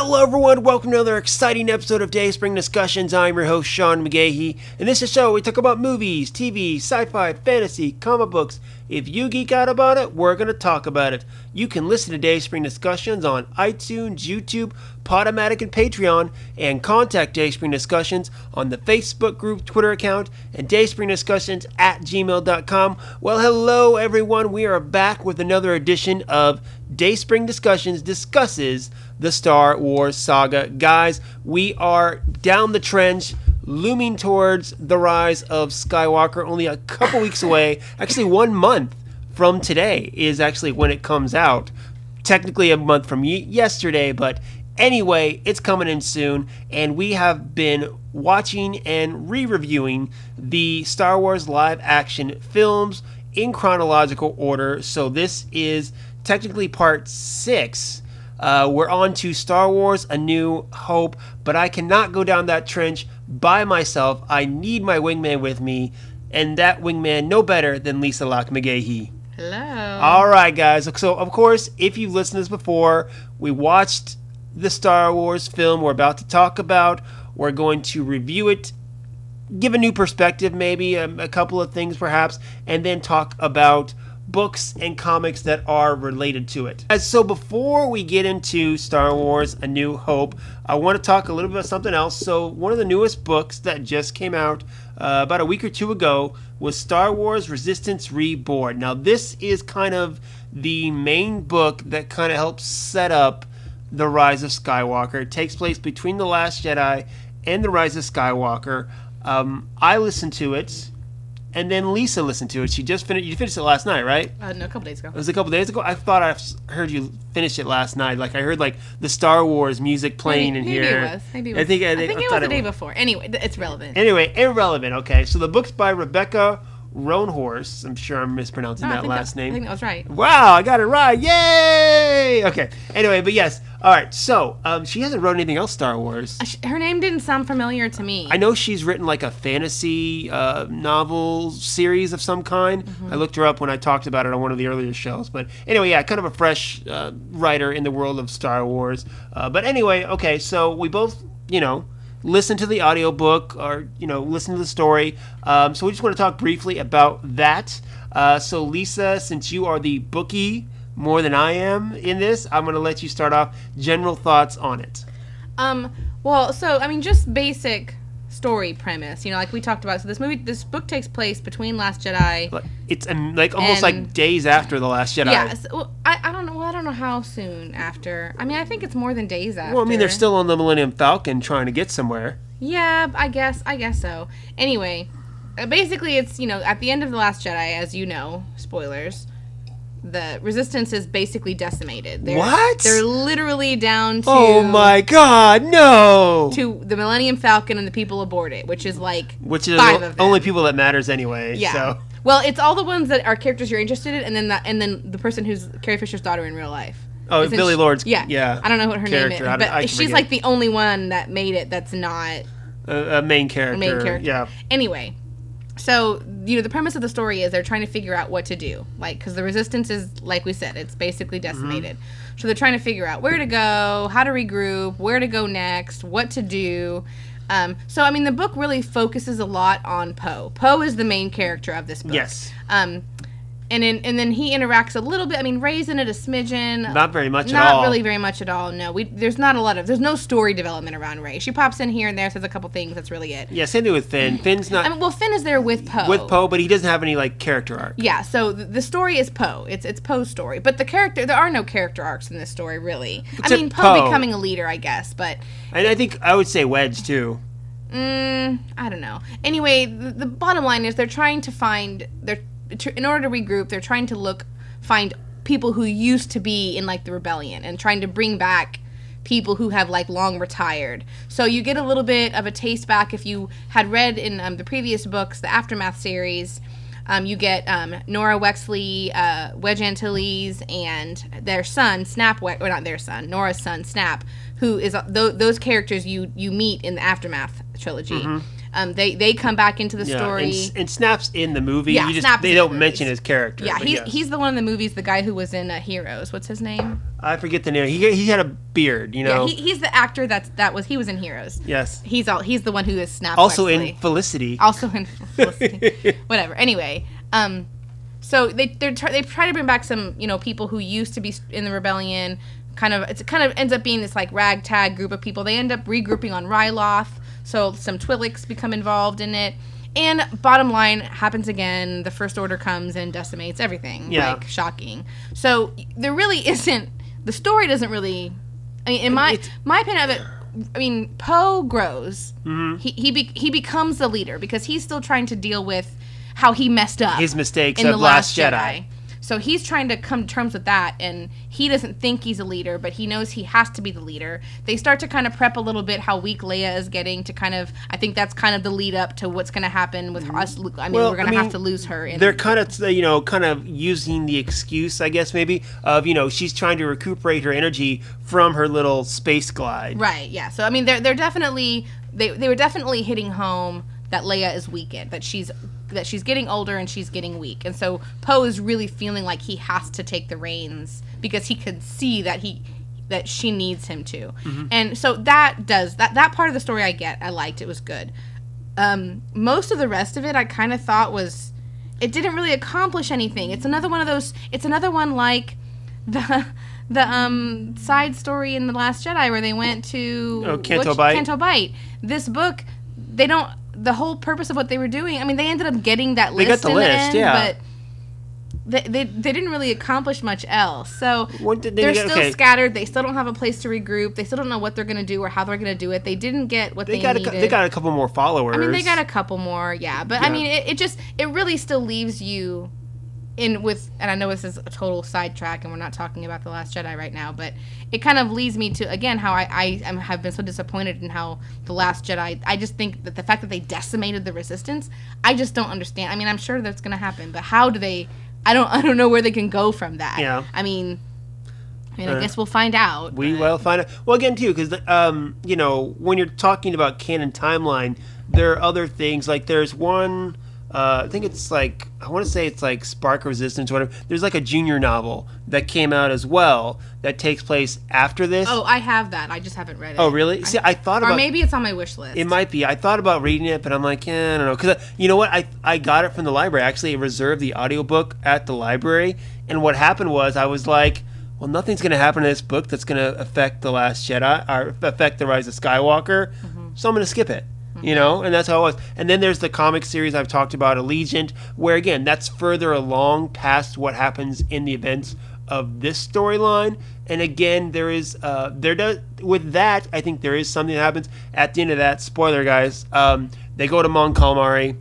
Hello everyone, welcome to another exciting episode of Dayspring Discussions. I'm your host, Sean McGahee. In this show, we talk about movies, TV, sci-fi, fantasy, comic books. If you geek out about it, we're going to talk about it. You can listen to Dayspring Discussions on iTunes, YouTube, Podomatic, and Patreon, and contact Dayspring Discussions on the Facebook group, Twitter account, and dayspringdiscussions@gmail.com. Well, hello everyone, we are back with another edition of Dayspring Discussions discusses the Star Wars saga. Guys, we are down the trench, looming towards the Rise of Skywalker, only a couple weeks away. Actually, 1 month from today is actually when it comes out. Technically a month from yesterday, but anyway, it's coming in soon, and we have been watching and re-reviewing the Star Wars live-action films in chronological order. So this is technically part 6. We're on to Star Wars A New Hope, but I cannot go down that trench by myself. I need my wingman with me, and that wingman no better than Lisa Locke McGahee. Hello. All right, guys. So, of course, if you've listened to this before, we watched the Star Wars film we're about to talk about. We're going to review it, give a new perspective, maybe a couple of things perhaps, and then talk about books and comics that are related to it. So before we get into Star Wars A New Hope, I want to talk a little bit about something else. So one of the newest books that just came out about a week or two ago was Star Wars Resistance Reborn. Now this is kind of the main book that kind of helps set up the Rise of Skywalker. It takes place between The Last Jedi and the Rise of Skywalker. I listened to it, and then Lisa listened to it. She just finished. You finished it last night, right? No, a couple days ago. It was a couple days ago. I thought I heard you finish it last night. Like I heard like the Star Wars music playing in here. Maybe it was. I think it was the day before. Anyway, it's relevant. Anyway, irrelevant. Okay, so the book's by Rebecca Roanhorse. I'm sure I'm mispronouncing that last name. I think that was right. Wow, I got it right. Yay! Okay. Anyway, but yes. All right. So she hasn't wrote anything else Star Wars. Her name didn't sound familiar to me. I know she's written like a fantasy novel series of some kind. Mm-hmm. I looked her up when I talked about it on one of the earlier shows. But anyway, yeah, kind of a fresh writer in the world of Star Wars. But anyway, okay, so we both, listen to the audiobook or, listen to the story. So we just want to talk briefly about that. So Lisa, since you are the bookie more than I am in this, I'm going to let you start off. General thoughts on it. Just basic story premise, like we talked about. So this book takes place between Last Jedi. It's almost like days after The Last Jedi. Yeah, I don't know. Well, I don't know how soon after. I mean, I think it's more than days after. Well, I mean, they're still on the Millennium Falcon trying to get somewhere. Yeah, I guess so. Anyway, basically, it's at the end of The Last Jedi, as you know, spoilers. The Resistance is basically decimated. They're literally down to... Oh my god, no! To the Millennium Falcon and the people aboard it, which is 5 of them. Only people that matters anyway. Yeah. So. Well, it's all the ones that are characters you're interested in, and then the person who's Carrie Fisher's daughter in real life. Oh, Billy Lord's... Yeah. I don't know what her name is, but she's like the only one that made it that's not... A main character. Yeah. Anyway... So, the premise of the story is they're trying to figure out what to do. Because the Resistance is, like we said, it's basically decimated. Mm-hmm. So they're trying to figure out where to go, how to regroup, where to go next, what to do. The book really focuses a lot on Poe. Poe is the main character of this book. Yes. And then he interacts a little bit. I mean, Rey's in it a smidgen. Not very much at all. Not really very much at all, no. There's no story development around Rey. She pops in here and there, says a couple things, that's really it. Yeah, same thing with Finn. Finn's not... Finn is there with Poe. With Poe, but he doesn't have any, character arc. Yeah, so the story is Poe. It's Poe's story. But there are no character arcs in this story, really. Poe becoming a leader, I guess, but... And I think I would say Wedge, too. I don't know. Anyway, the bottom line is they're trying to find... in order to regroup, they're trying to find people who used to be in the rebellion and trying to bring back people who have long retired. So you get a little bit of a taste back if you had read in the previous books, the Aftermath series. You get Nora Wexley, Wedge Antilles, and their son, Nora's son, Snap, who is those characters you meet in the Aftermath trilogy. They come back into the story. And Snap's in the movie. Yeah, they don't mention his character. Yeah, he's the one in the movies, the guy who was in Heroes. What's his name? I forget the name. He had a beard, Yeah, he's the actor he was in Heroes. Yes. He's the one who is Snap. Also in Felicity. Whatever. Anyway, so they try to bring back some people who used to be in the rebellion. It kind of ends up being this like ragtag group of people. They end up regrouping on Ryloth, so some Twi'leks become involved in it. And bottom line happens again. The First Order comes and decimates everything. Yeah. Like, shocking. So there really isn't. The story doesn't really. I mean, in my opinion of it, I mean, Poe grows. Mm-hmm. He becomes the leader because he's still trying to deal with how he messed up his mistakes in the Last Jedi. So he's trying to come to terms with that, and he doesn't think he's a leader, but he knows he has to be the leader. They start to kind of prep a little bit how weak Leia is getting to kind of, I think that's kind of the lead up to what's going to happen with us. I mean, we're going to have to lose her. They're kind of using the excuse, I guess, maybe, of, she's trying to recuperate her energy from her little space glide. Right, yeah. So, I mean, they're definitely, they were definitely hitting home that Leia is weakened, that she's getting older and she's getting weak. And so Poe is really feeling like he has to take the reins because he can see that she needs him to. Mm-hmm. And so that part of the story I liked. It was good. Most of the rest of it I kind of thought it didn't really accomplish anything. It's another one like the side story in The Last Jedi where they went to Canto Bight. Canto Bight. This book, the whole purpose of what they were doing, I mean, they ended up getting that list. They got the list, but they didn't really accomplish much else. So they're still scattered. They still don't have a place to regroup. They still don't know what they're going to do or how they're going to do it. They didn't get what they needed. They got a couple more followers. I mean, they got a couple more, yeah. But, I mean, it really still leaves you in with, and I know this is a total sidetrack, and we're not talking about The Last Jedi right now, but it kind of leads me to, again, how I have been so disappointed in how The Last Jedi, I just think that the fact that they decimated the Resistance, I just don't understand. I mean, I'm sure that's going to happen, but how do they, I don't know where they can go from that. Yeah. I mean, I guess we'll find out. We will find out. Well, again, too, because, when you're talking about canon timeline, there are other things, like there's one... I think it's like, I want to say it's like Spark Resistance or whatever. There's like a junior novel that came out as well that takes place after this. Oh, I have that. I just haven't read it. Oh, really? See, I thought about... Or maybe it's on my wish list. It might be. I thought about reading it, but I'm like, I don't know. Because, you know what? I got it from the library. Actually, I reserved the audiobook at the library. And what happened was I was like, well, nothing's going to happen in this book that's going to affect The Last Jedi or affect the Rise of Skywalker. Mm-hmm. So I'm going to skip it. And that's how it was. And then there's the comic series I've talked about, Allegiant, where, again, that's further along past what happens in the events of this storyline. And, again, with that, I think there is something that happens at the end of that. Spoiler, guys. They go to Mon Calamari,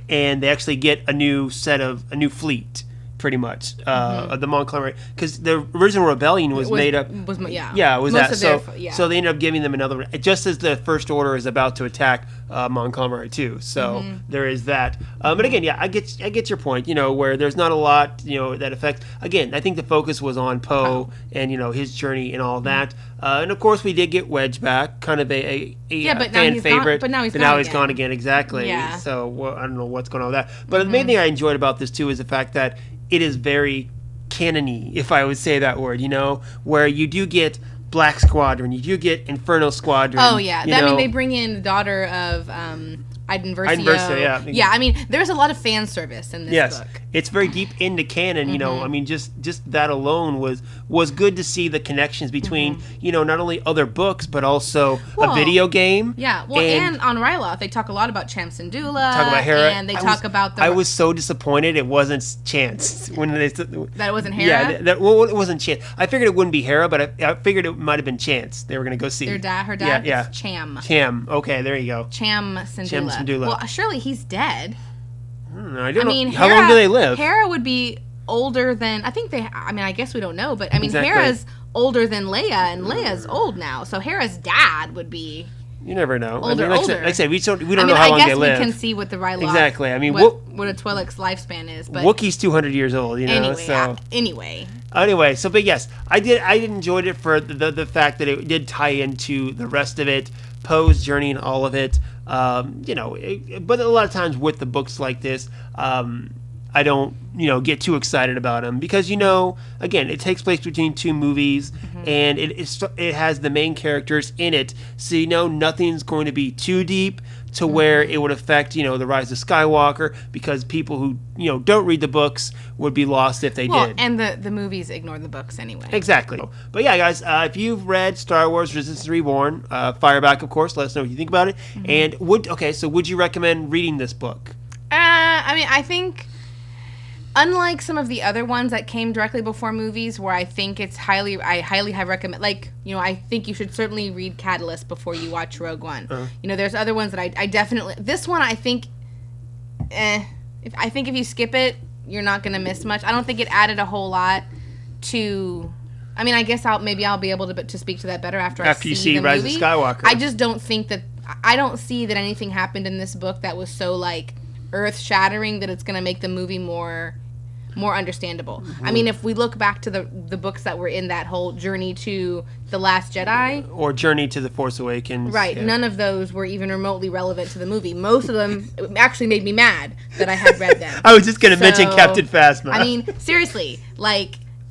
and they actually get a new fleet. Pretty much, of the Mon Calamari, because the original rebellion was made up. It was most that. So they ended up giving them another, just as the First Order is about to attack Mon Calamari too. So there is that. But again, I get your point. Where there's not a lot, that affects. Again, I think the focus was on Poe and his journey and all that. And of course, we did get Wedge back, kind of a fan favorite. But now he's gone again. Exactly. Yeah. So I don't know what's going on with that. But the main thing I enjoyed about this too is the fact that it is very canon-y, if I would say that word, where you do get Black Squadron, you do get Inferno Squadron. Oh, yeah. I mean, they bring in the daughter of Iden Versio. Yeah. Yeah, I mean, there's a lot of fan service in this book. It's very deep into canon, I mean, just that alone was good to see the connections between, not only other books, but also a video game. Yeah, well, and on Ryloth, they talk a lot about Cham Syndulla. Talk about Hera. And they talk about I was so disappointed it wasn't Chance. When they that it wasn't Hera? Yeah, it wasn't Chance. I figured it wouldn't be Hera, but I figured it might have been Chance. They were going to go see. Her dad is Cham. Cham, okay, there you go. Cham Syndulla. Well, surely he's dead. I don't know. How long do they live? Hera would be older than, I guess we don't know, but I mean, exactly. Hera's older than Leia, and Leia's old now, so Hera's dad would be... You never know. Older. Like I said, we don't know how long they live. I guess we can see what the Ryloth... Exactly. I mean, what a Twi'lek's lifespan is, but... Wookiee's 200 years old, Anyway, so, but yes, I did enjoy it for the fact that it did tie into the rest of it, Poe's journey and all of it. But a lot of times with the books like this, I don't, get too excited about them because, again, it takes place between two movies and it has the main characters in it. So, nothing's going to be too deep to where it would affect, the Rise of Skywalker because people who, don't read the books would be lost if they did. And the movies ignore the books anyway. Exactly. But yeah, guys, if you've read Star Wars Resistance Reborn, fire back, of course. Let us know what you think about it. And would you recommend reading this book? I think unlike some of the other ones that came directly before movies, where I think I highly have recommend. I think you should certainly read Catalyst before you watch Rogue One. There's other ones that I definitely. This one, I think, if you skip it, you're not gonna miss much. I don't think it added a whole lot to. I guess I'll be able to speak to that better after you see the Rise movie. of Skywalker. I just don't think that. I don't see that anything happened in this book that was so earth-shattering that it's going to make the movie more understandable. If we look back to the books that were in that whole Journey to the Last Jedi or Journey to the Force Awakens, right? Yeah. None of those were even remotely relevant to the movie. Most of them actually made me mad that I had read them. I was just going to mention Captain Phasma. Seriously,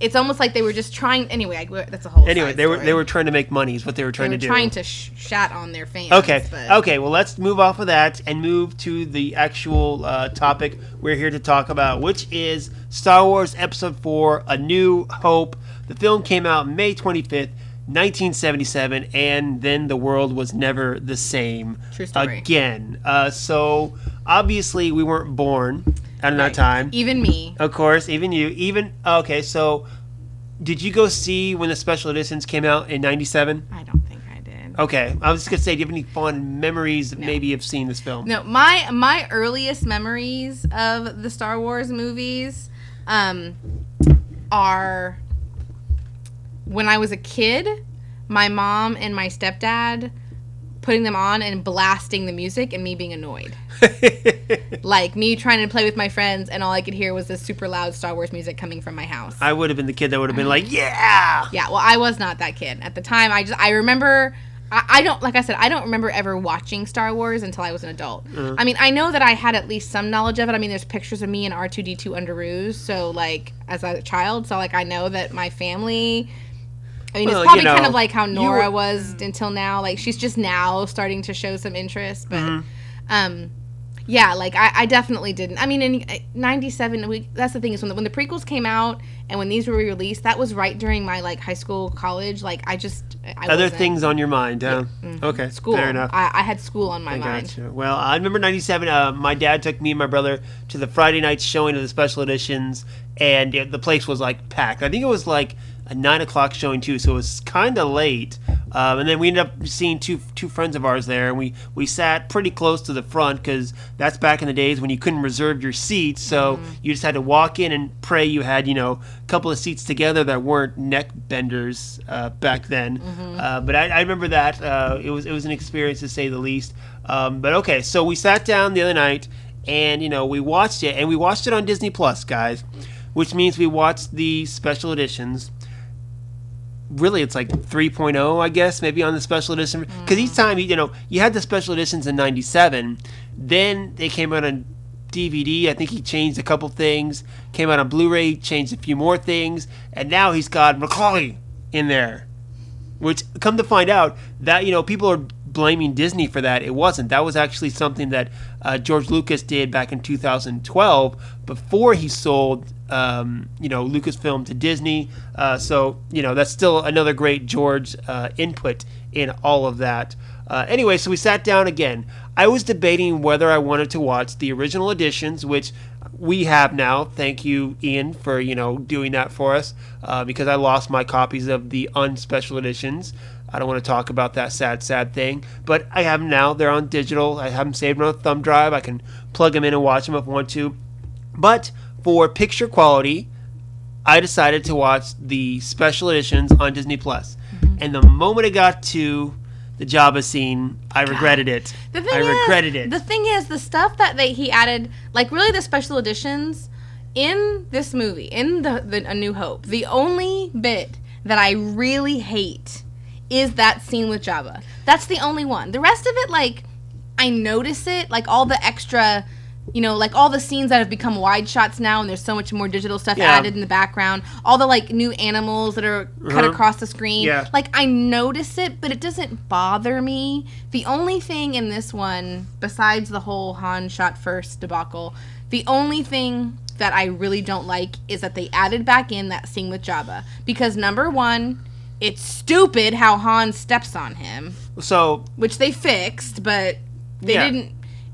it's almost like they were just trying. Anyway, that's a whole. Anyway, they were trying to make money. Is what they were trying to do. Trying to shat on their fans. Okay. Well, let's move off of that and move to the actual topic we're here to talk about, which is Star Wars Episode 4: A New Hope. The film came out May 25th, 1977, and then the world was never the same. True story. Again. So obviously we weren't born at that time. Even me. Of course, even you. Okay, so did you go see when the special editions came out in 97? I don't think I did. Okay, I was just going to say, do you have any fond memories maybe of seeing this film? No, my earliest memories of the Star Wars movies are when I was a kid, my mom and my stepdad putting them on and blasting the music and me being annoyed. Me trying to play with my friends and all I could hear was this super loud Star Wars music coming from my house. I would have been the kid that would have been like, yeah! Yeah, well, I was not that kid. At the time, I remember... I don't remember ever watching Star Wars until I was an adult. I know that I had at least some knowledge of it. There's pictures of me and R2-D2 under ruse, so, as a child, so, I know that my family... it's probably kind of like how Nora was until now. She's just now starting to show some interest. But, I definitely didn't. In 97, that's the thing is when the prequels came out and when these were re-released, that was right during my, high school, college. I Other things on your mind, huh? Yeah. Okay, school. Fair enough. I had school on my mind. Gotcha. Well, I remember 97, my dad took me and my brother to the Friday night showing of the special editions, and the place was, packed. I think it was, a 9 o'clock showing too, so it was kind of late. And then we ended up seeing two friends of ours there, and we sat pretty close to the front because that's back in the days when you couldn't reserve your seats, so you just had to walk in and pray you had a couple of seats together that weren't neck benders back then. But I remember that it was an experience to say the least. But okay, so we sat down the other night and we watched it, and we watched it on Disney Plus, guys, which means we watched the special editions. Really, it's 3.0, I guess, maybe on the special edition. Because each time, you had the special editions in 97. Then they came out on DVD. I think he changed a couple things. Came out on Blu-ray, changed a few more things. And now he's got Macaulay in there. Which, come to find out, that, people are blaming Disney for that. It wasn't. That was actually something that George Lucas did back in 2012 before he sold Lucasfilm to Disney. So that's still another great George input in all of that. Anyway, so we sat down again. I was debating whether I wanted to watch the original editions, which we have now. Thank you, Ian, for doing that for us, because I lost my copies of the unspecial editions. I don't want to talk about that sad thing, but I have them now. They're on digital. I have them saved on a thumb drive. I can plug them in and watch them if I want to. But for picture quality, I decided to watch the special editions on Disney Plus. And the moment I got to the Jabba scene, I regretted it. The thing is, the stuff that he added, really the special editions in this movie, in the A New Hope, the only bit that I really hate is that scene with Jabba. That's the only one. The rest of it, I notice it, like all the extra, like all the scenes that have become wide shots now, and there's so much more digital stuff added in the background. All the like new animals that are cut across the screen. Yeah. Like I notice it, but it doesn't bother me. The only thing in this one, besides the whole Han shot first debacle, the only thing that I really don't like is that they added back in that scene with Jabba. Because number one, it's stupid how Han steps on him. So, which they fixed, but they didn't.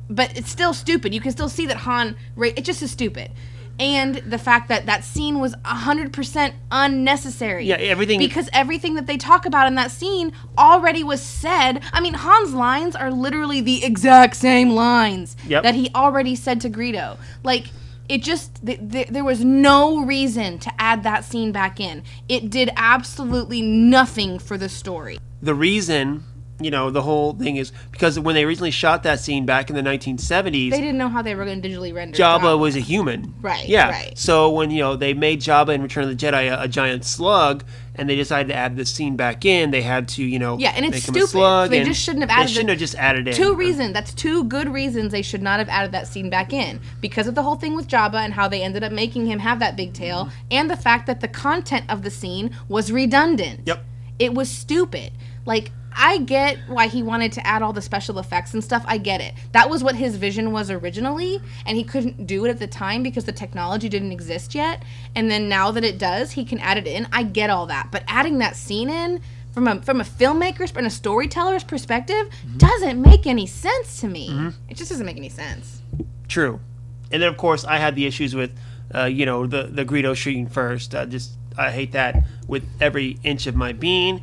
But it's still stupid. You can still see that Han. It just is stupid. And the fact that that scene was 100% unnecessary. Yeah, everything. Because everything that they talk about in that scene already was said. I mean, Han's lines are literally the exact same lines that he already said to Greedo. Like, it just, there was no reason to add that scene back in. It did absolutely nothing for the story. The reason, the whole thing is because when they originally shot that scene back in the 1970s, they didn't know how they were going to digitally render Jabba was a human. Right. Yeah. Right. So when, they made Jabba in Return of the Jedi a giant slug, and they decided to add this scene back in, they had to, and it's make stupid. him a slug. So they just shouldn't have added. They shouldn't have just added it. Two reasons. That's two good reasons they should not have added that scene back in, because of the whole thing with Jabba and how they ended up making him have that big tail, and the fact that the content of the scene was redundant. Yep. It was stupid. Like, I get why he wanted to add all the special effects and stuff. I get it. That was what his vision was originally, and he couldn't do it at the time because the technology didn't exist yet. And then now that it does, he can add it in. I get all that. But adding that scene in from a filmmaker's and a storyteller's perspective doesn't make any sense to me. It just doesn't make any sense. True. And then, of course, I had the issues with, the Greedo shooting first. I hate that with every inch of my being.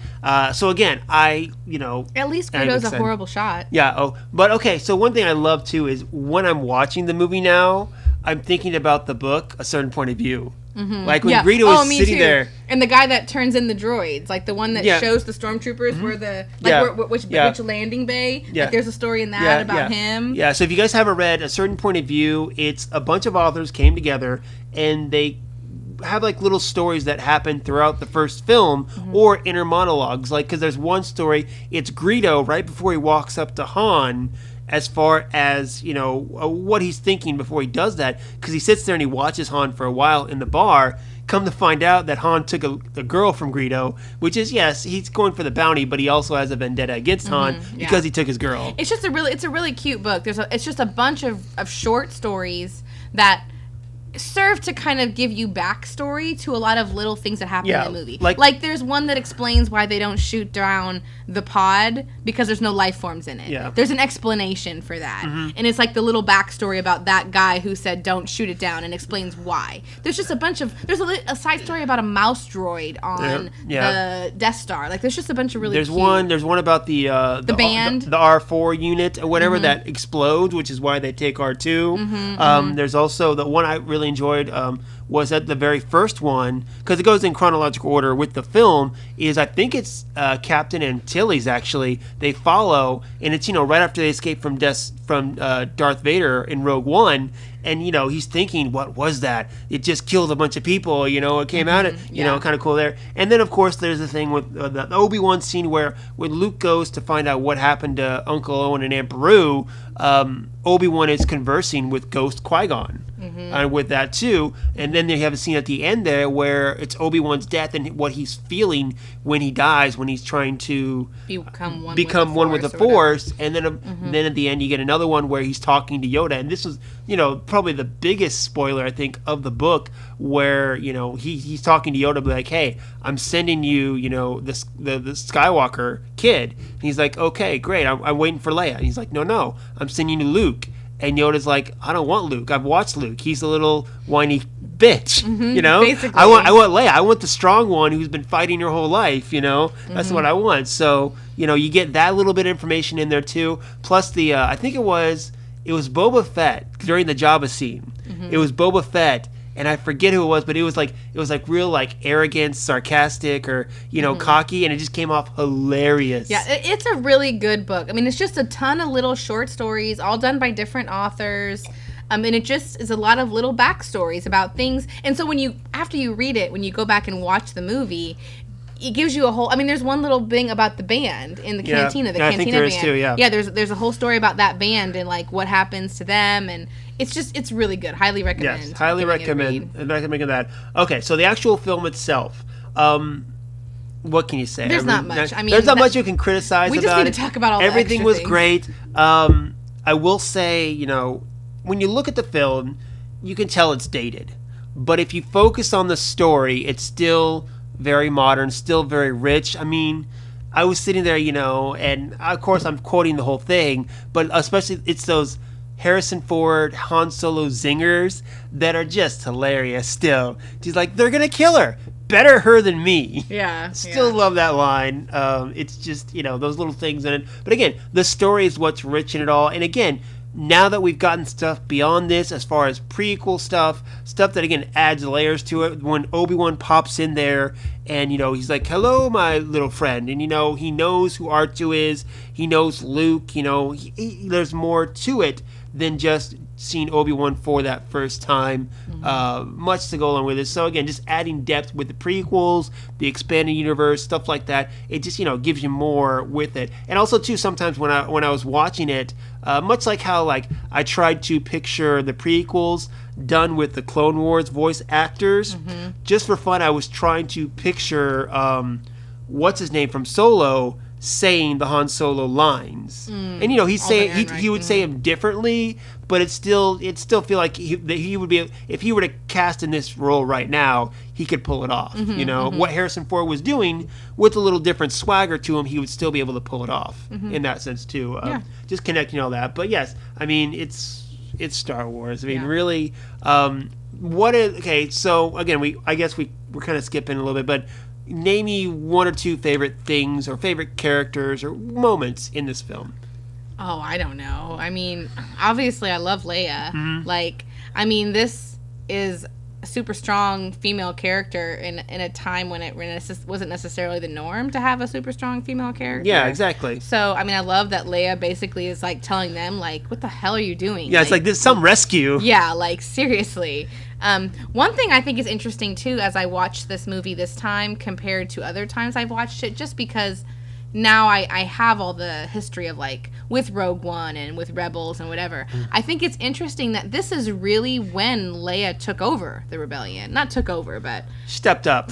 So again, at least Greedo's a horrible shot. Yeah. Oh, but okay. So one thing I love too is when I'm watching the movie now, I'm thinking about the book, A Certain Point of View. Like when Greedo is sitting there, and the guy that turns in the droids, like the one that shows the stormtroopers where the which landing bay. Yeah. Like there's a story in that about him. Yeah. So if you guys haven't read A Certain Point of View, it's a bunch of authors came together and they have like little stories that happen throughout the first film or inner monologues, like because there's one story, it's Greedo right before he walks up to Han, as far as what he's thinking before he does that, because he sits there and he watches Han for a while in the bar. Come to find out that Han took a girl from Greedo, which is, yes, he's going for the bounty, but he also has a vendetta against Han because he took his girl. It's just a really cute book. It's just a bunch of short stories that serve to kind of give you backstory to a lot of little things that happen in the movie. Like there's one that explains why they don't shoot down the pod because there's no life forms in it. Yeah. There's an explanation for that. And it's like the little backstory about that guy who said don't shoot it down and explains why. There's just there's a side story about a mouse droid on the Death Star. Like there's just a bunch of really There's one about the band, the R4 unit or whatever that explodes, which is why they take R2. There's also the one I really enjoyed was at the very first one, because it goes in chronological order with the film, is I think it's Captain Antilles actually. They follow, and it's right after they escape from Darth Vader in Rogue One, and he's thinking, what was that? It just killed a bunch of people. It came out of kind of cool there. And then of course there's the thing with the Obi-Wan scene where when Luke goes to find out what happened to Uncle Owen and Aunt Beru, Obi-Wan is conversing with Ghost Qui-Gon. With that too, and then they have a scene at the end there where it's Obi-Wan's death and what he's feeling when he dies, when he's trying to become one with the Force, and then then at the end you get another one where he's talking to Yoda, and this was probably the biggest spoiler I think of the book, where he's talking to Yoda, like, hey, I'm sending you the Skywalker kid, and he's like, okay, great, I'm waiting for Leia, and he's like, no, I'm sending you Luke. And Yoda's like, I don't want Luke. I've watched Luke. He's a little whiny bitch, Basically. I want Leia. I want the strong one who's been fighting your whole life, That's what I want. So, you get that little bit of information in there too. Plus the, I think it was Boba Fett during the Jabba scene. It was Boba Fett. And I forget who it was, but it was like real like arrogant, sarcastic, or cocky, and it just came off hilarious. Yeah, it's a really good book. I mean, it's just a ton of little short stories, all done by different authors. And it just is a lot of little backstories about things. And so after you read it, when you go back and watch the movie, it gives you a whole. I mean, there's one little thing about the band in the cantina. The cantina I think there band. is too. Yeah. Yeah. There's a whole story about that band and like what happens to them, and it's really good. Highly recommend. Yes, highly recommend. Recommend that. Okay, so the actual film itself. What can you say? There's not much. I mean, there's not much you can criticize about it. We just need to talk about all everything the was extra great. I will say, when you look at the film, you can tell it's dated. But if you focus on the story, it's still very modern, still very rich. I mean, I was sitting there, and of course I'm quoting the whole thing, but especially it's those Harrison Ford, Han Solo zingers that are just hilarious still. She's like, they're going to kill her. Better her than me. Yeah. Still love that line. It's just, those little things in it. But again, the story is what's rich in it all. And again, now that we've gotten stuff beyond this, as far as prequel stuff that, again, adds layers to it. When Obi-Wan pops in there and, he's like, hello, my little friend. And, he knows who R2 is. He knows Luke. There's more to it than just seeing Obi-Wan for that first time. Much to go along with it. So again, just adding depth with the prequels, the expanded universe, stuff like that. It just gives you more with it. And also too, sometimes when I was watching it, much like how I tried to picture the prequels done with the Clone Wars voice actors, just for fun, I was trying to picture what's his name from Solo saying the Han Solo lines, and he's saying he would say them differently, but it still feel like he would be, if he were to cast in this role right now, he could pull it off. What Harrison Ford was doing with a little different swagger to him, he would still be able to pull it off in that sense too. Just connecting all that, but yes, I mean it's Star Wars. I mean really, okay? So again, I guess we're kind of skipping a little bit, but name me one or two favorite things or favorite characters or moments in this film. Oh, I don't know. I mean, obviously I love Leia. This is a super strong female character in a time when it wasn't necessarily the norm to have a super strong female character. Yeah, exactly. So, I love that Leia basically is telling them what the hell are you doing? Yeah, it's like this some rescue. Yeah, seriously. One thing I think is interesting too, as I watched this movie this time compared to other times I've watched it, just because now I have all the history of with Rogue One and with Rebels and whatever. I think it's interesting that this is really when Leia took over the rebellion. Not took over, but stepped up.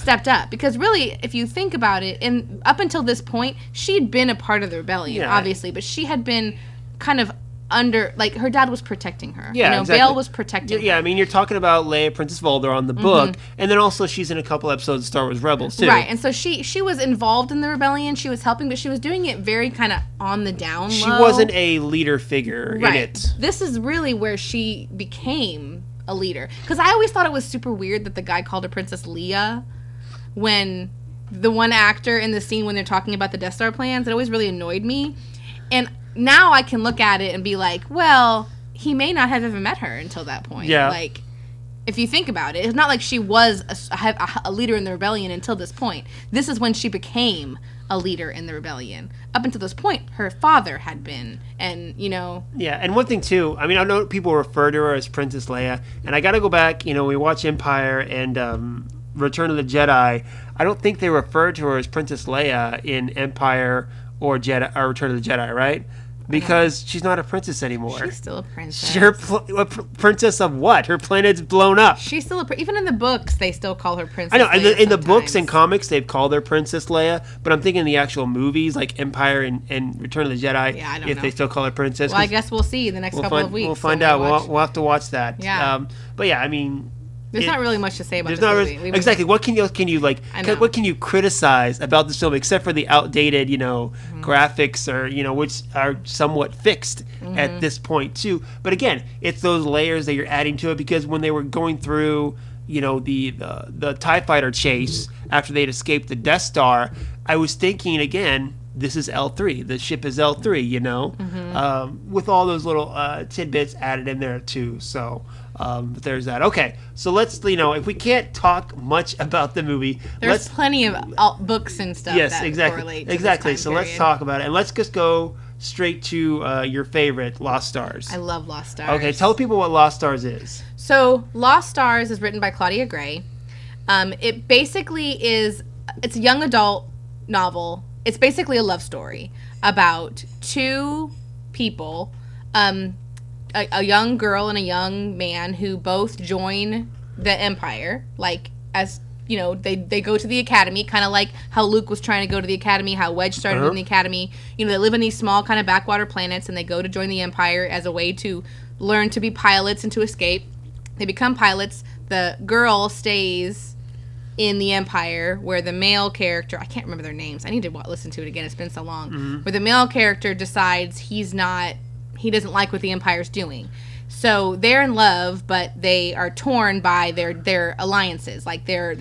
Because really, if you think about it, up until this point, she'd been a part of the rebellion, obviously, but she had been kind of under, her dad was protecting her. Yeah, exactly. Bail was protecting her. Yeah, you're talking about Leia, Princess Volder on the book, and then also she's in a couple episodes of Star Wars Rebels, too. Right, and so she was involved in the rebellion, she was helping, but she was doing it very kind of on the down low. She wasn't a leader figure in it. This is really where she became a leader. Because I always thought it was super weird that the guy called her Princess Leia when the one actor in the scene when they're talking about the Death Star plans, it always really annoyed me. And now I can look at it and be like, well, he may not have ever met her until that point. Yeah. If you think about it, it's not like she was a leader in the rebellion until this point. This is when she became a leader in the rebellion. Up until this point, her father had been, and, Yeah, and one thing, too, I know people refer to her as Princess Leia, and I gotta go back, we watch Empire and Return of the Jedi. I don't think they referred to her as Princess Leia in Empire or Return of the Jedi, right? Because she's not a princess anymore. She's still a princess. A princess of what? Her planet's blown up. She's still even in the books, they still call her Princess I know, Leia in the books and comics, they've called her Princess Leia, but I'm thinking the actual movies, like Empire and Return of the Jedi, I don't know. They still call her Princess. Well, I guess we'll see the next couple of weeks. We'll find out. We'll have to watch that. Yeah. But yeah, there's not really much to say about this movie. Exactly. What can you criticize about this film except for the outdated, graphics or which are somewhat fixed at this point too. But again, it's those layers that you're adding to it because when they were going through, the TIE fighter chase after they'd escaped the Death Star, I was thinking again, this is L3. The ship is L3, with all those little tidbits added in there too. So. But there's that. Okay, so let's, if we can't talk much about the movie, there's plenty of books and stuff. Yes, that exactly. Correlate to Exactly. This time so period. Let's talk about it, and let's just go straight to your favorite, Lost Stars. I love Lost Stars. Okay, tell people what Lost Stars is. So Lost Stars is written by Claudia Gray. It basically is it's a young adult novel. It's basically a love story about two people, a young girl and a young man who both join the Empire, like, as, you know, they go to the academy, kind of like how Luke was trying to go to the academy, how Wedge started in the academy. You know, they live in these small kind of backwater planets, and they go to join the Empire as a way to learn to be pilots and to escape. They become pilots. The girl stays in the Empire, where the male character, I can't remember their names, I need to listen to it again, it's been so long, where the male character decides he doesn't like what the Empire's doing. So they're in love, but they are torn by their alliances, like their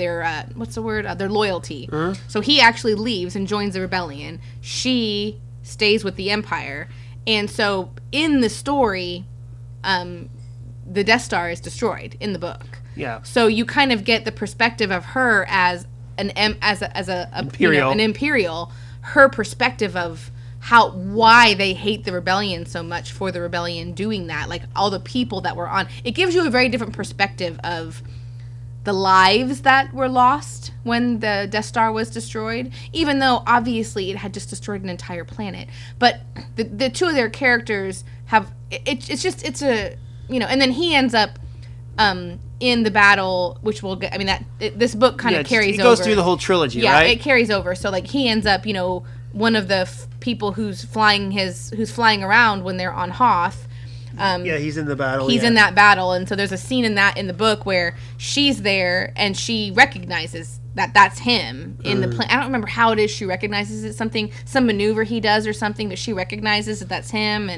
what's the word? Their loyalty. So he actually leaves and joins the rebellion. She stays with the Empire. And so in the story, the Death Star is destroyed in the book. Yeah. So you kind of get the perspective of her as an Imperial. You know, an Imperial, her perspective of why they hate the rebellion so much for the rebellion doing that, like all the people that were on. It gives you a very different perspective of the lives that were lost when the Death Star was destroyed, even though obviously it had just destroyed an entire planet. But the two of their characters have it's a, you know, and then he ends up in the battle, which we'll get. I mean, this book kind of carries over. It goes through the whole trilogy, right? Yeah, it carries over. So like he ends up, you know, one of the people who's flying around when they're on Hoth. He's in the battle. He's in that battle, and so there's a scene in the book where she's there and she recognizes that's him in the plane. I don't remember how it is she recognizes it. Some maneuver he does or something, but she recognizes that's him.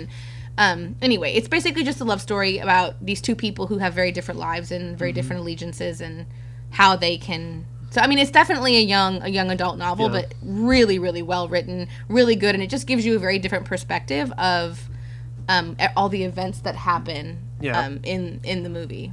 And anyway, it's basically just a love story about these two people who have very different lives and very different allegiances and how they can. So I mean, it's definitely a young adult novel, but really, really well written, really good, and it just gives you a very different perspective of all the events that happen in the movie.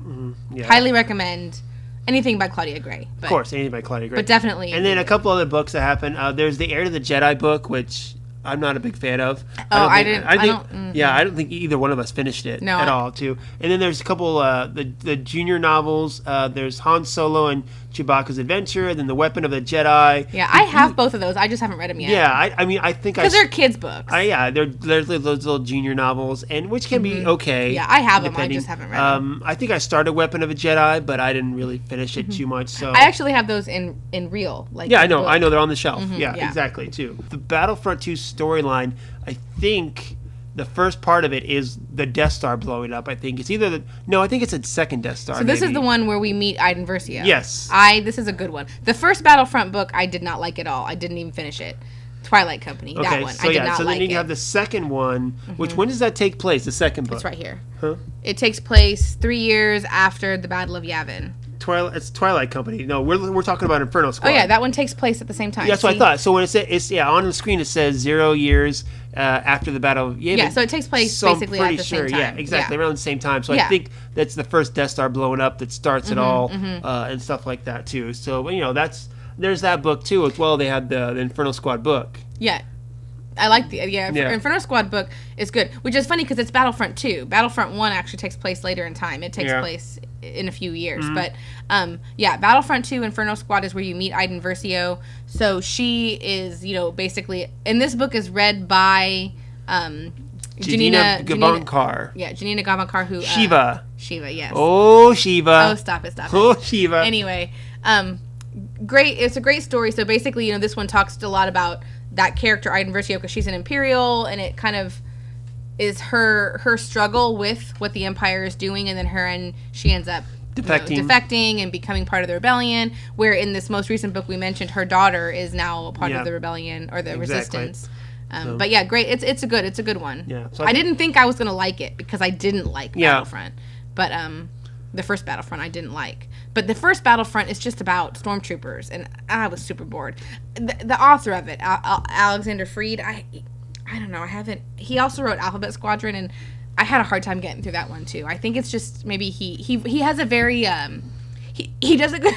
Highly recommend anything by Claudia Gray. But, of course, anything by Claudia Gray. But definitely. And then a couple other books that happen. There's the Heir to the Jedi book, which I'm not a big fan of. I don't think either one of us finished it at all, too. And then there's a couple the junior novels. There's Han Solo and Chewbacca's Adventure, and then The Weapon of the Jedi. Yeah, I have both of those. I just haven't read them yet. Yeah, I mean, I think because they're kids' books. They're those little junior novels, and which can be okay. Yeah, I have them. I just haven't read them. I think I started Weapon of a Jedi, but I didn't really finish it too much. So I actually have those in real. Like I know they're on the shelf. Yeah, exactly too. The Battlefront 2 storyline, I think. The first part of it is the Death Star blowing up. I think it's either I think it's a second Death Star. So this is the one where we meet Iden Versio. Yes. This is a good one. The first Battlefront book I did not like at all. I didn't even finish it. Twilight Company. Okay, that one. So I did not so like then you have the second one. Which when does that take place? The second book. It's right here. Huh? It takes place 3 years after the Battle of Yavin. It's Twilight Company. No, we're talking about Inferno Squad. Oh yeah, that one takes place at the same time. Yeah, that's what I thought. So when it's on the screen, it says 0 years after the Battle of Yavin. Yeah, so it takes place basically at the same time. Yeah, exactly, around the same time. So I think that's the first Death Star blowing up that starts it all, and stuff like that too. So there's that book too as well. They had the Inferno Squad book. Yeah. I like Inferno Squad book is good, which is funny because it's Battlefront 2. Battlefront 1 actually takes place later in time. It takes place in a few years. But, Battlefront 2, Inferno Squad is where you meet Iden Versio. So she is, basically, and this book is read by Janina Gavankar. Janina Gavankar, who... Shiva. Shiva, yes. Oh, Shiva. Oh, stop it. Oh, Shiva. Anyway, great. It's a great story. So basically, this one talks a lot about that character Iden Versio because she's an Imperial, and it kind of is her struggle with what the Empire is doing, and then she ends up defecting and becoming part of the rebellion, where in this most recent book we mentioned her daughter is now a part of the rebellion or the resistance. But yeah, great. It's a good one. Yeah. So I didn't think I was going to like it because I didn't like Battlefront. But the first Battlefront I didn't like. But the first Battlefront is just about stormtroopers, and I was super bored. The author of it, Alexander Freed, I don't know. He also wrote Alphabet Squadron, and I had a hard time getting through that one too. I think it's just maybe he has a very he does a good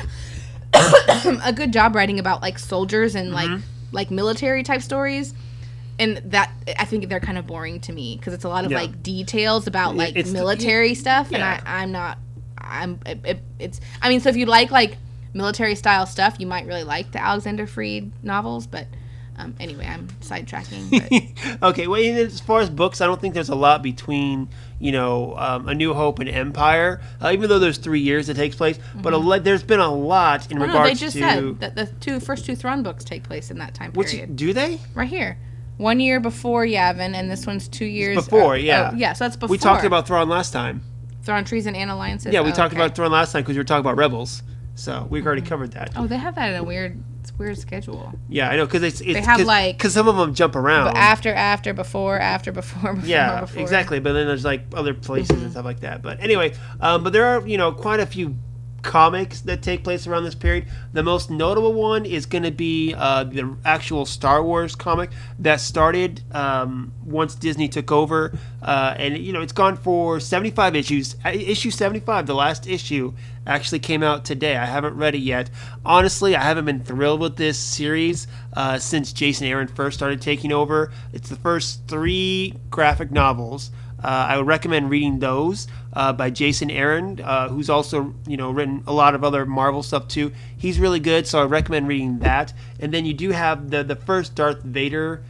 a good job writing about like soldiers and like military type stories. And that, I think they're kind of boring to me because it's a lot of like details about like military stuff, and I'm not. So if you like military style stuff, you might really like the Alexander Freed novels. But anyway, I'm sidetracking. But. Okay, well, as far as books, I don't think there's a lot between A New Hope and Empire, even though there's 3 years it takes place. But there's been a lot in regards to. They just said that the first two Thrawn books take place in that time period. Do they? Right here. 1 year before Yavin, and this one's 2 years before. Yeah. Yeah, so that's before. We talked about Thrawn last time. Thrawn Treason and Alliances. Yeah, we talked about Thrawn last time because we were talking about Rebels. So we've already covered that. Oh, they have that in a weird schedule. Yeah, I know because they have because some of them jump around. After, before. Yeah, before. Exactly. But then there's like other places and stuff like that. But anyway, but there are quite a few comics that take place around this period. The most notable one is going to be the actual Star Wars comic that started once Disney took over, and it's gone for 75 issues. Issue 75, the last issue, actually came out today. I haven't read it yet. Honestly, I haven't been thrilled with this series since Jason Aaron first started taking over. It's the first 3 graphic novels. I would recommend reading those by Jason Aaron, who's also written a lot of other Marvel stuff too. He's really good, so I recommend reading that. And then you do have the first Darth Vader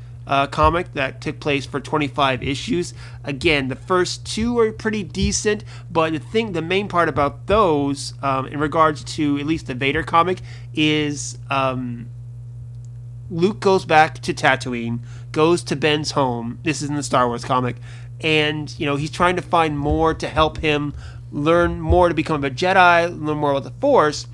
comic that took place for 25 issues. Again, the first 2 are pretty decent, but the main part about those, in regards to at least the Vader comic, is Luke goes back to Tatooine, goes to Ben's home. This is in the Star Wars comic. And, he's trying to find more to help him learn more to become a Jedi, learn more about the Force.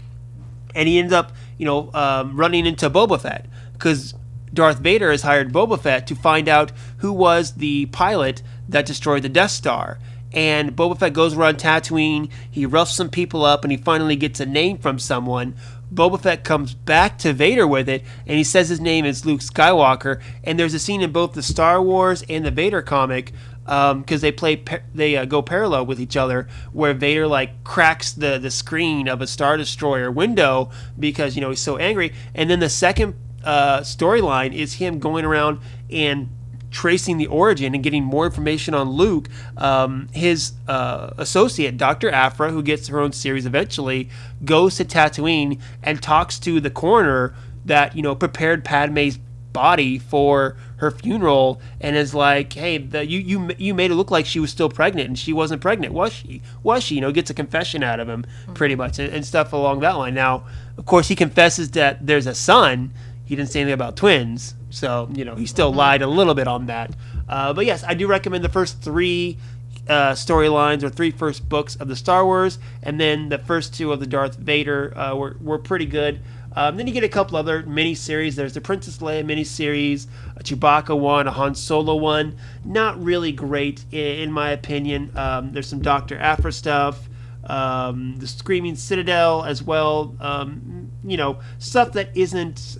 And he ends up, running into Boba Fett. Because Darth Vader has hired Boba Fett to find out who was the pilot that destroyed the Death Star. And Boba Fett goes around Tatooine, he roughs some people up, and he finally gets a name from someone. Boba Fett comes back to Vader with it, and he says his name is Luke Skywalker. And there's a scene in both the Star Wars and the Vader comic, because they go parallel with each other, where Vader cracks the screen of a Star Destroyer window because he's so angry. And then the second storyline is him going around and tracing the origin and getting more information on Luke. His associate, Dr. Aphra, who gets her own series eventually, goes to Tatooine and talks to the coroner that prepared Padme's body for her funeral, and is like, hey, you made it look like she was still pregnant, and she wasn't pregnant, was she? Gets a confession out of him, pretty much, and stuff along that line. Now, of course, he confesses that there's a son. He didn't say anything about twins, so he still lied a little bit on that. But yes, I do recommend the first 3 storylines, or 3 first books of the Star Wars, and then the first 2 of the Darth Vader were pretty good. Then you get a couple other miniseries. There's the Princess Leia miniseries, a Chewbacca one, a Han Solo one. Not really great, in my opinion. There's some Dr. Aphra stuff, the Screaming Citadel as well. Stuff that isn't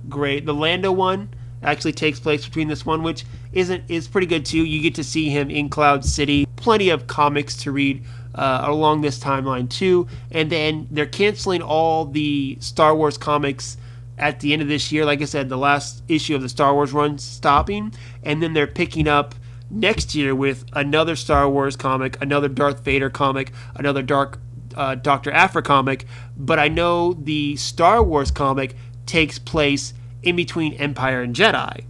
great. The Lando one actually takes place between this one, which is pretty good too. You get to see him in Cloud City. Plenty of comics to read along this timeline too. And then they're canceling all the Star Wars comics at the end of this year. Like I said, the last issue of the Star Wars run stopping, and then they're picking up next year with another Star Wars comic, another Darth Vader comic, another Dr. Aphra comic. But I know the Star Wars comic takes place in between Empire and Jedi,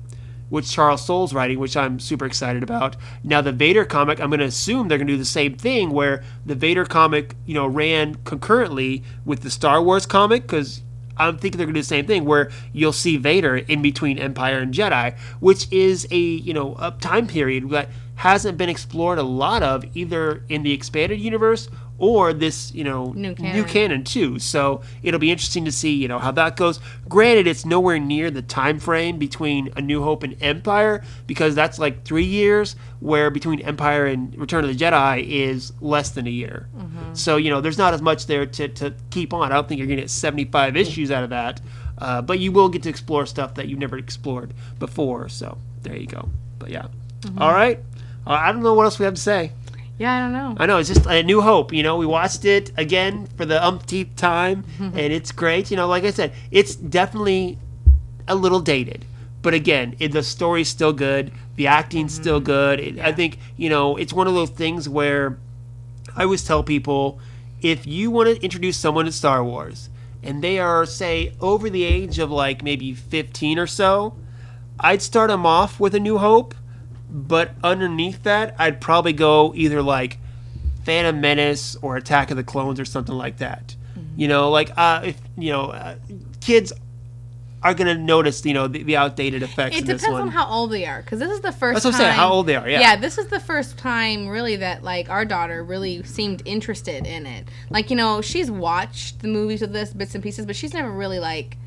which Charles Soule's writing, which I'm super excited about. Now, the Vader comic, I'm going to assume they're going to do the same thing, where the Vader comic, ran concurrently with the Star Wars comic, because I'm thinking they're going to do the same thing, where you'll see Vader in between Empire and Jedi, which is a time period that hasn't been explored a lot of, either in the expanded universe or this, new canon too. So it'll be interesting to see, how that goes. Granted, it's nowhere near the time frame between A New Hope and Empire, because that's like 3 years, where between Empire and Return of the Jedi is less than a year. Mm-hmm. So, there's not as much there to keep on. I don't think you're going to get 75 issues out of that. But you will get to explore stuff that you've never explored before. So there you go. But yeah. Mm-hmm. All right. I don't know what else we have to say. Yeah, I don't know. I know, it's just A New Hope. We watched it again for the umpteenth time, and it's great. Like I said, it's definitely a little dated. But again, the story's still good. The acting's still good. I think, it's one of those things where I always tell people, if you want to introduce someone to Star Wars and they are, say, over the age of like maybe 15 or so, I'd start them off with A New Hope, but underneath that, I'd probably go either like Phantom Menace or Attack of the Clones or something like that. You know, like if kids are gonna notice, the outdated effects. It in this depends one. on how old they are, because this is the first. That's what I'm time, saying. How old they are? Yeah. Yeah, this is the first time really that like our daughter really seemed interested in it. Like she's watched the movies with us bits and pieces, but she's never really like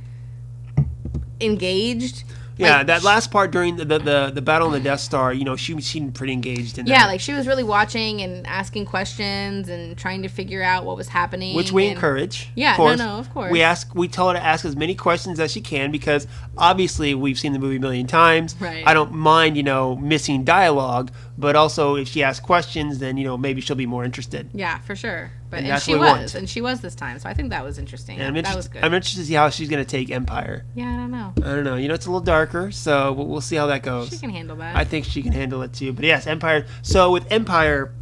engaged. Yeah, Like, that last part during the battle on the Death Star, she seemed pretty engaged in that. Yeah, like she was really watching and asking questions and trying to figure out what was happening. Which we encourage. Yeah, of course. We tell her to ask as many questions as she can because obviously we've seen the movie a million times. Right. I don't mind, missing dialogue, but also if she asks questions, then maybe she'll be more interested. Yeah, for sure. And she was this time, so I think that was interesting. And that was good. I'm interested to see how she's going to take Empire. Yeah, I don't know. It's a little darker, so we'll see how that goes. She can handle that. I think she can handle it too. But yes, Empire. So with Empire,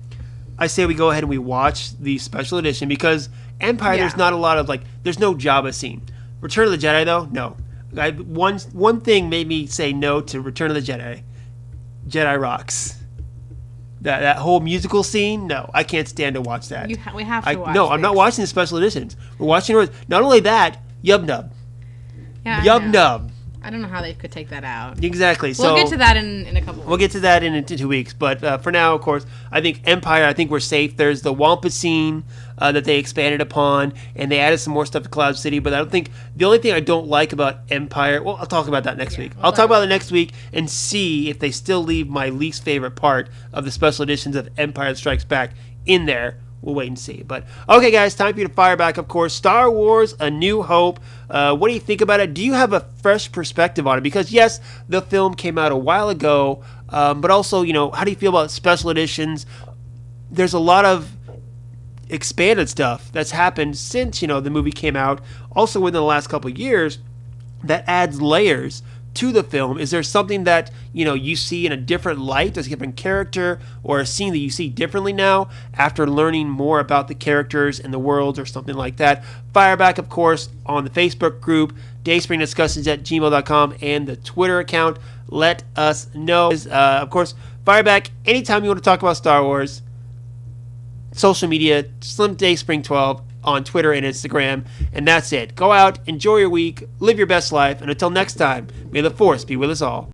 I say we go ahead and we watch the special edition because Empire, there's not a lot of there's no Jabba scene. Return of the Jedi though, no. One thing made me say no to Return of the Jedi. Jedi rocks. That whole musical scene, no, I can't stand to watch that. We have to watch. No, I'm not watching the special editions. We're watching. Not only that, Yub Nub. Yeah, Yub Nub. I don't know how they could take that out. Exactly. We'll get to that in a couple weeks. We'll get to that in 2 weeks. But for now, of course, I think Empire, I think we're safe. There's the Wampa scene that they expanded upon, and they added some more stuff to Cloud City. But I don't think, the only thing I don't like about Empire, well, I'll talk about that next week. I'll talk about it next week and see if they still leave my least favorite part of the special editions of Empire Strikes Back in there. We'll wait and see. But, okay, guys, time for you to fire back, of course. Star Wars, A New Hope. What do you think about it? Do you have a fresh perspective on it? Because, yes, the film came out a while ago, but also, how do you feel about special editions? There's a lot of expanded stuff that's happened since, the movie came out, also within the last couple of years, that adds layers to the film. Is there something that you see in a different light, a different character, or a scene that you see differently now after learning more about the characters and the worlds or something like that? Fireback, of course, on the Facebook group, dayspringdiscussions@gmail.com, and the Twitter account. Let us know. Of course, Fireback, anytime you want to talk about Star Wars, social media, Slim Dayspring 12 on Twitter and Instagram, and that's it. Go out, enjoy your week, live your best life, and until next time, may the Force be with us all.